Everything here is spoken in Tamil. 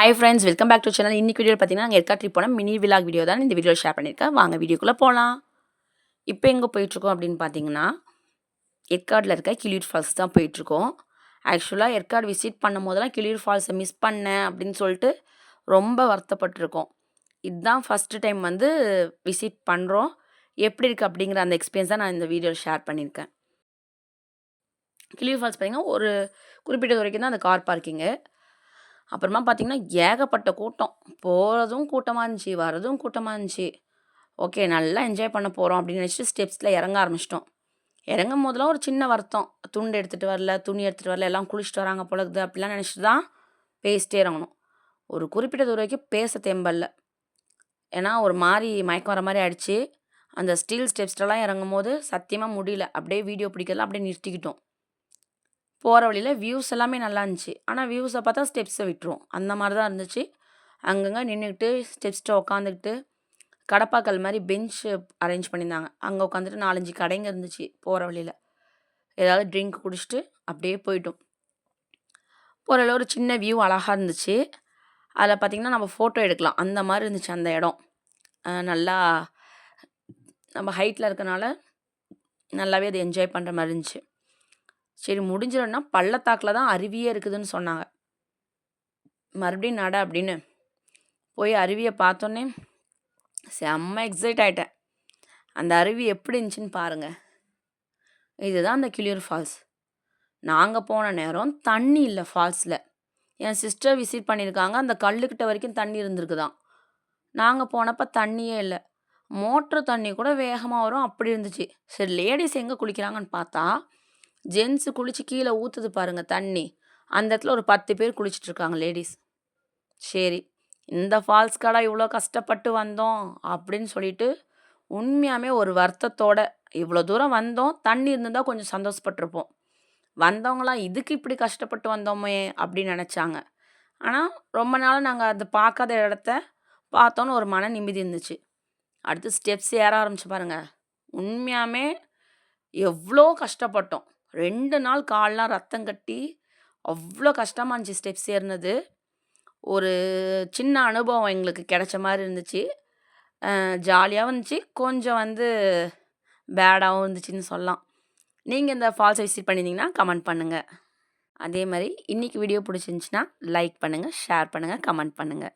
Hi friends, welcome back to channel. இன்னைக்கு வீடியோவில் பார்த்தீங்கன்னா நாங்கள் ஏற்காடு ட்ரிப் போன மினி விலாக் வீடியோ தான் இந்த வீடியோவில் ஷேர் பண்ணியிருக்கேன். வாங்க வீடியோக்குள்ளே போகலாம். இப்போ எங்கே போயிட்டுருக்கோம் அப்படின்னு பார்த்தீங்கன்னா, ஏற்காடில் இருக்க கிளியூர் ஃபால்ஸ் தான் போயிட்டுருக்கோம். ஆக்சுவலாக ஏற்காடு விசிட் பண்ணும் போதெல்லாம் கிளியூர் ஃபால்ஸை மிஸ் பண்ணேன் அப்படின்னு சொல்லிட்டு ரொம்ப வருத்தப்பட்டிருக்கோம். இதுதான் ஃபஸ்ட்டு டைம் வந்து விசிட் பண்ணுறோம். எப்படி இருக்குது அப்படிங்கிற அந்த எக்ஸ்பீரியன்ஸ் தான் நான் இந்த வீடியோவில் ஷேர் பண்ணியிருக்கேன். கிளியூர் ஃபால்ஸ் பார்த்தீங்கன்னா ஒரு குறிப்பிட்ட வரைக்கும் தான் அந்த கார் பார்க்கிங்கு. அப்புறமா பார்த்தீங்கன்னா ஏகப்பட்ட கூட்டம். போகிறதும் கூட்டமாக இருந்துச்சு, வரதும் கூட்டமாக இருந்துச்சு. ஓகே, நல்லா என்ஜாய் பண்ண போகிறோம் அப்படின்னு நினச்சிட்டு ஸ்டெப்ஸில் இறங்க ஆரம்பிச்சிட்டோம். இறங்கும் போதெல்லாம் ஒரு சின்ன வருத்தம். துண்டு எடுத்துகிட்டு வரல, துணி எடுத்துகிட்டு வரல, எல்லாம் குளிச்சுட்டு வராங்க போல இருக்குது அப்படிலாம் நினச்சிட்டு தான் பேசிட்டே இறங்கணும். ஒரு குறிப்பிட்ட தூரம் வரைக்கும் பேச தெம்பல்ல. ஏன்னா ஒரு மாதிரி மயக்கம் வர மாதிரி ஆயிடுச்சு. அந்த ஸ்டீல் ஸ்டெப்ஸ்லலாம் இறங்கும் போது சத்தியமாக முடியல. அப்படியே வீடியோ பிடிக்கலாம் அப்படியே நிறுத்திக்கிட்டோம். போகிற வழியில் வியூஸ் எல்லாமே நல்லா இருந்துச்சு. ஆனால் வியூஸை பார்த்தா ஸ்டெப்ஸை விட்டுரும். அந்த மாதிரி தான் இருந்துச்சு. அங்கங்கே நின்றுக்கிட்டு ஸ்டெப்ஸ்கிட்ட உட்காந்துக்கிட்டு கடப்பாக்கல் மாதிரி பெஞ்சு அரேஞ்ச் பண்ணியிருந்தாங்க. அங்கே உட்காந்துட்டு 4-5 கடைங்க இருந்துச்சு போகிற வழியில். ஏதாவது ட்ரிங்க் குடிச்சிட்டு அப்படியே போயிட்டோம். போகிற ஒரு சின்ன வியூ அழகாக இருந்துச்சு. அதில் பார்த்திங்கன்னா நம்ம ஃபோட்டோ எடுக்கலாம். அந்த மாதிரி இருந்துச்சு அந்த இடம். நல்லா நம்ம ஹைட்டில் இருக்கனால நல்லாவே அது என்ஜாய் பண்ணுற மாதிரி இருந்துச்சு. சரி, முடிஞ்சிடும்னா பள்ளத்தாக்கில் தான் அருவியே இருக்குதுன்னு சொன்னாங்க. மறுபடியும் நட அப்படின்னு போய் அருவியை பார்த்தோன்னே செம்ம எக்ஸைட் ஆகிட்டேன். அந்த அருவி எப்படி இருந்துச்சுன்னு பாருங்கள். இதுதான் அந்த கிளியூர் ஃபால்ஸ். நாங்கள் போன நேரம் தண்ணி இல்லை ஃபால்ஸில். என் சிஸ்டர் விசிட் பண்ணியிருக்காங்க. அந்த கல்லுக்கிட்ட வரைக்கும் தண்ணி இருந்திருக்குதான். நாங்கள் போனப்போ தண்ணியே இல்லை. மோட்ரு தண்ணி கூட வேகமாக வரும் அப்படி இருந்துச்சு. சரி, லேடிஸ் எங்கே குளிக்கிறாங்கன்னு பார்த்தா ஜென்ஸு குளித்து கீழே ஊற்றுது பாருங்கள் தண்ணி. அந்த இடத்துல ஒரு 10 பேர் குளிச்சுட்ருக்காங்க லேடிஸ். சரி, இந்த ஃபால்ஸ்க்காடா இவ்வளோ கஷ்டப்பட்டு வந்தோம் அப்படின்னு சொல்லிட்டு உண்மையாகவே ஒரு வருத்தத்தோட இவ்வளோ தூரம் வந்தோம். தண்ணி இருந்திருந்தால் கொஞ்சம் சந்தோஷப்பட்டிருப்போம். வந்தவங்களாம் இதுக்கு இப்படி கஷ்டப்பட்டு வந்தோமே அப்படின்னு நினச்சாங்க. ஆனால் ரொம்ப நாள் நாங்கள் அதை பார்க்காத இடத்த பார்த்தோன்னு ஒரு மன நிம்மதி இருந்துச்சு. அடுத்து ஸ்டெப்ஸ் ஏற ஆரம்பிச்சு பாருங்கள். உண்மையாகவே எவ்வளோ கஷ்டப்பட்டோம். 2 நாள் கால்லாம் ரத்தம் கட்டி அவ்வளோ கஷ்டமாக இருந்துச்சு ஸ்டெப்ஸ் ஏறினது. ஒரு சின்ன அனுபவம் எங்களுக்கு கிடைச்ச மாதிரி இருந்துச்சு. ஜாலியாகவும் இருந்துச்சு, கொஞ்சம் வந்து பேடாகவும் இருந்துச்சுன்னு சொல்லலாம். நீங்கள் இந்த ஃபால்ஸை விசிட் பண்ணியிருந்தீங்கன்னா கமெண்ட் பண்ணுங்கள். அதே மாதிரி இன்றைக்கி வீடியோ பிடிச்சிருந்துச்சின்னா லைக் பண்ணுங்கள், ஷேர் பண்ணுங்கள், கமெண்ட் பண்ணுங்கள்.